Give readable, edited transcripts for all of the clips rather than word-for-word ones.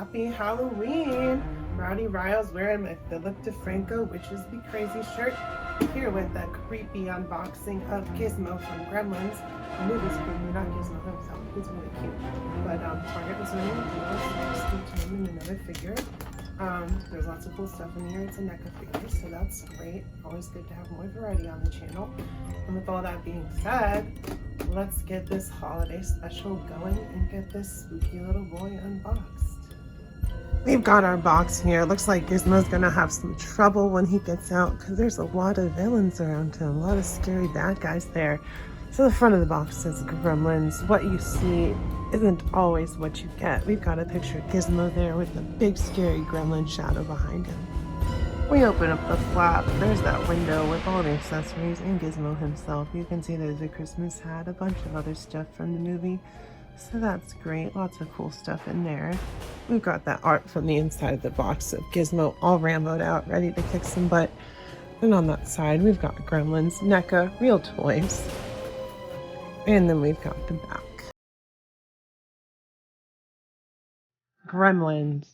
Happy Halloween! Rowdy Riles wearing my Philip DeFranco Witches Be Crazy shirt, here with a creepy unboxing of Gizmo from Gremlins. The movie's creepy, not Gizmo himself. He's really cute. But Target was running deals, so just him and another figure. There's lots of cool stuff in here. It's a NECA figure, so that's great. Always good to have more variety on the channel. And with all that being said, let's get this holiday special going and get this spooky little boy unboxed. We've got our box here. Looks like Gizmo's gonna have some trouble when he gets out because there's a lot of villains around him, a lot of scary bad guys there. So the front of the box says Gremlins. What you see isn't always what you get. We've got a picture of Gizmo there with the big scary gremlin shadow behind him. We open up the flap. There's that window with all the accessories and Gizmo himself. You can see there's a Christmas hat, a bunch of other stuff from the movie. So that's great. Lots of cool stuff in there. We've got that art from the inside of the box of Gizmo all Rambo'd out, ready to kick some butt. And on that side, we've got Gremlins, NECA, real toys. And then we've got the back. Gremlins.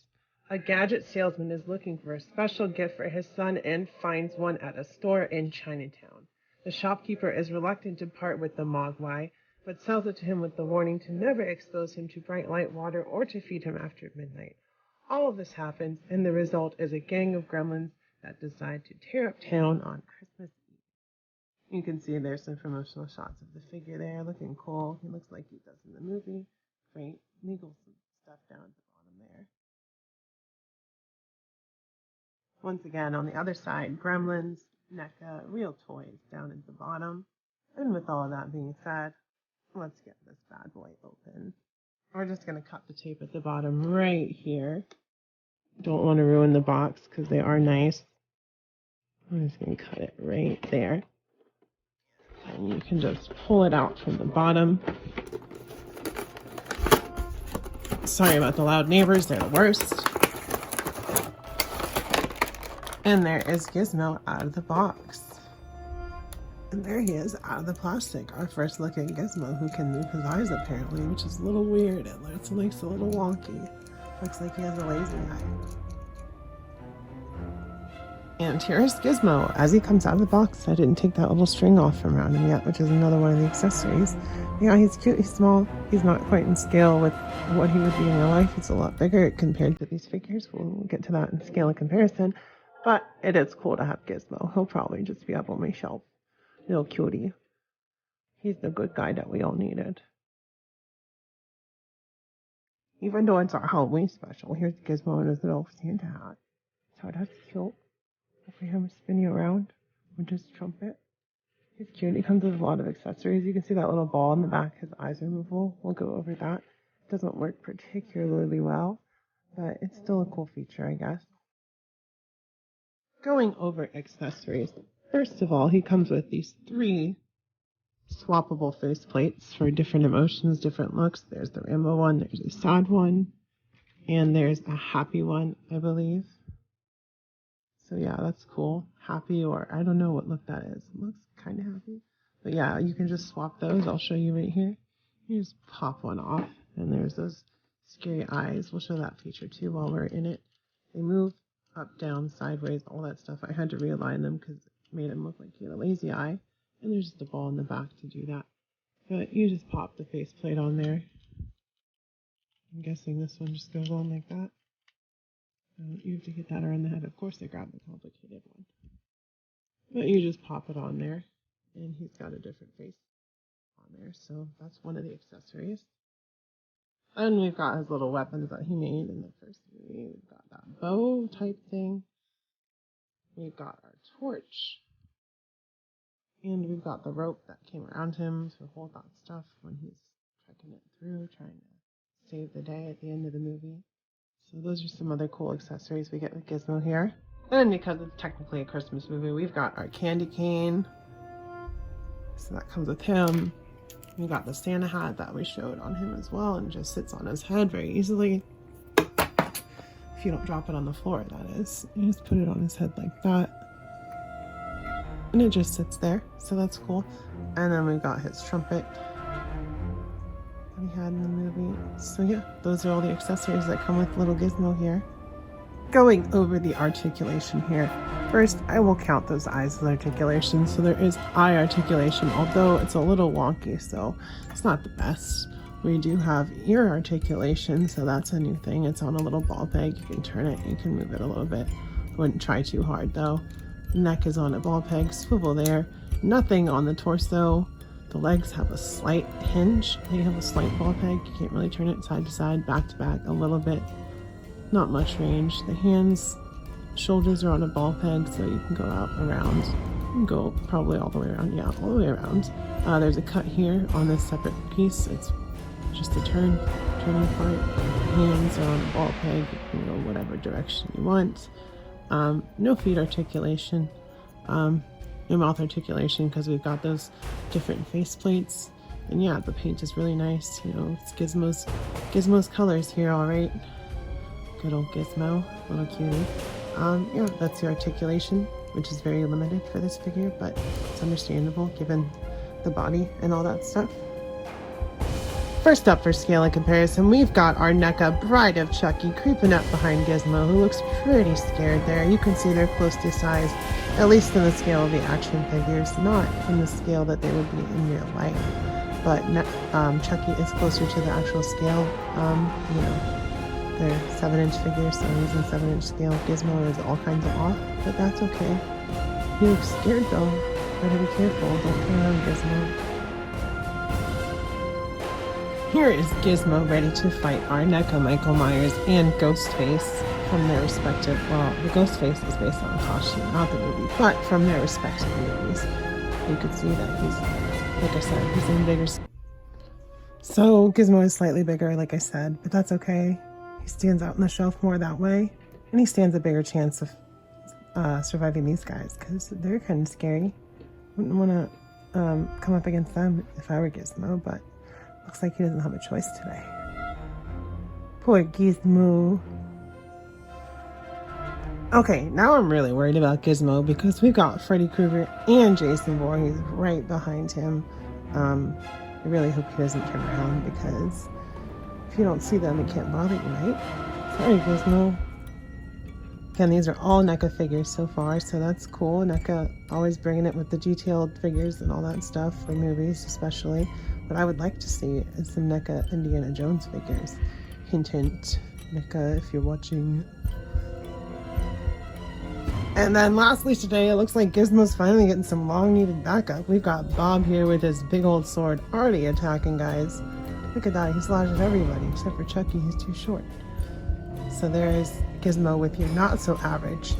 A gadget salesman is looking for a special gift for his son and finds one at a store in Chinatown. The shopkeeper is reluctant to part with the mogwai, but sells it to him with the warning to never expose him to bright light water or to feed him after midnight. All of this happens, and the result is a gang of gremlins that decide to tear up town on Christmas Eve. You can see there's some promotional shots of the figure there, looking cool. He looks like he does in the movie. Great legal stuff down at the bottom there. Once again, on the other side, Gremlins, NECA, real toys down at the bottom. And with all of that being said, let's get this bad boy open. We're just going to cut the tape at the bottom right here. Don't want to ruin the box because they are nice. I'm just going to cut it right there. And you can just pull it out from the bottom. Sorry about the loud neighbors, they're the worst. And there is Gizmo out of the box. And there he is out of the plastic. Our first look at Gizmo, who can move his eyes apparently, which is a little weird. It looks a little wonky. Looks like he has a lazy eye. And here's Gizmo as he comes out of the box. I didn't take that little string off from around him yet, which is another one of the accessories. Yeah, he's cute, he's small. He's not quite in scale with what he would be in real life. He's a lot bigger compared to these figures. We'll get to that in scale and comparison. But it is cool to have Gizmo. He'll probably just be up on my shelf. Little cutie. He's the good guy that we all needed. Even though it's our Halloween special, here's Gizmo in his little Santa hat. So that's cute. Look at him spinning around with his trumpet. He's cute. He comes with a lot of accessories. You can see that little ball in the back. His eyes are removable. We'll go over that. It doesn't work particularly well, but it's still a cool feature, I guess. Going over accessories. First of all, he comes with these 3 swappable face plates for different emotions, different looks. There's the Rambo one, there's a sad one, and there's a happy one, I believe. So yeah, that's cool. Happy, or I don't know what look that is. It looks kind of happy. But yeah, you can just swap those. I'll show you right here. You just pop one off, and there's those scary eyes. We'll show that feature too while we're in it. They move up, down, sideways, all that stuff. I had to realign them because made him look like he had a lazy eye, and there's just a ball in the back to do that. But you just pop the faceplate on there. I'm guessing this one just goes on like that. You have to hit that around the head. Of course, they grab the complicated one, but you just pop it on there, and he's got a different face on there. So that's one of the accessories. And we've got his little weapons that he made in the first movie. We've got that bow type thing. We've got our torch. And we've got the rope that came around him to hold that stuff when he's trekking it through, trying to save the day at the end of the movie. So those are some other cool accessories we get with Gizmo here. And because it's technically a Christmas movie, we've got our candy cane. So that comes with him. We've got the Santa hat that we showed on him as well, and just sits on his head very easily. If you don't drop it on the floor, that is. You just put it on his head like that. And it just sits there, so that's cool. And then we've got his trumpet. that he had in the movie. So yeah, those are all the accessories that come with little Gizmo here. Going over the articulation here. First, I will count those eyes as articulation. So there is eye articulation, although it's a little wonky, so it's not the best. We do have ear articulation, so that's a new thing. It's on a little ball peg. You can turn it, you can move it a little bit. Wouldn't try too hard though. Neck is on a ball peg, swivel there. Nothing on the torso. The legs have a slight hinge. They have a slight ball peg. You can't really turn it side to side, back to back a little bit. Not much range. The hands, shoulders are on a ball peg, so you can go out around. You can go probably all the way around. Yeah, all the way around. There's a cut here on this separate piece. It's just a turning part. Hands are on a ball peg. You can go whatever direction you want. No feet articulation. No mouth articulation because we've got those different face plates. And yeah, the paint is really nice. You know, it's Gizmo's colors here, all right. Good old Gizmo, little cutie. Yeah, that's the articulation, which is very limited for this figure, but it's understandable given the body and all that stuff. First up for scale and comparison, we've got our NECA Bride of Chucky creeping up behind Gizmo, who looks pretty scared there. You can see they're close to size, at least in the scale of the action figures, not in the scale that they would be in real life. But Chucky is closer to the actual scale. You know, they're 7-inch figures, so I'm using 7-inch scale. Gizmo is all kinds of off, but that's okay. He looks scared though. Better be careful. Don't turn around, Gizmo. Here is Gizmo ready to fight our NECA Michael Myers and Ghostface from their respective, well, the Ghostface is based on costume, not the movie, but from their respective movies. You can see that he's, like I said, he's in bigger. So Gizmo is slightly bigger, like I said, but that's okay. He stands out on the shelf more that way, and he stands a bigger chance of surviving these guys because they're kind of scary. Wouldn't want to come up against them if I were Gizmo, but looks like he doesn't have a choice today. Poor Gizmo. Okay, now I'm really worried about Gizmo because we've got Freddy Krueger and Jason Voorhees right behind him. I really hope he doesn't turn around because if you don't see them, it can't bother you, right? Sorry, Gizmo. Again, these are all NECA figures so far, so that's cool. NECA always bringing it with the detailed figures and all that stuff for movies, especially. What I would like to see is some NECA Indiana Jones figures. Hint, hint. NECA, if you're watching. And then lastly today, it looks like Gizmo's finally getting some long-needed backup. We've got Bob here with his big old sword already attacking guys. Look at that, he's lodged everybody except for Chucky, he's too short. So there's Gizmo with your not-so-average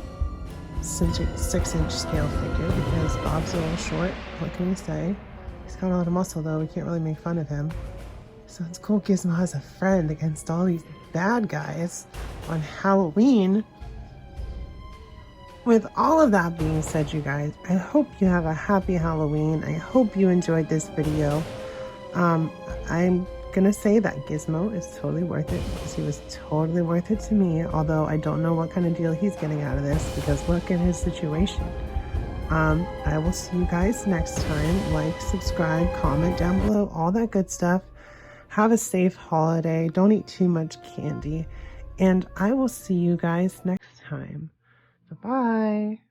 6-inch scale figure because Bob's a little short. What can we say? He's got a lot of muscle though, we can't really make fun of him. So it's cool Gizmo has a friend against all these bad guys on Halloween. With all of that being said, you guys, I hope you have a happy Halloween. I hope you enjoyed this video. I'm gonna say that Gizmo is totally worth it because he was totally worth it to me, although I don't know what kind of deal he's getting out of this because look at his situation. I will see you guys next time. Like, subscribe, comment down below, all that good stuff. Have a safe holiday. Don't eat too much candy. And I will see you guys next time. Bye-bye.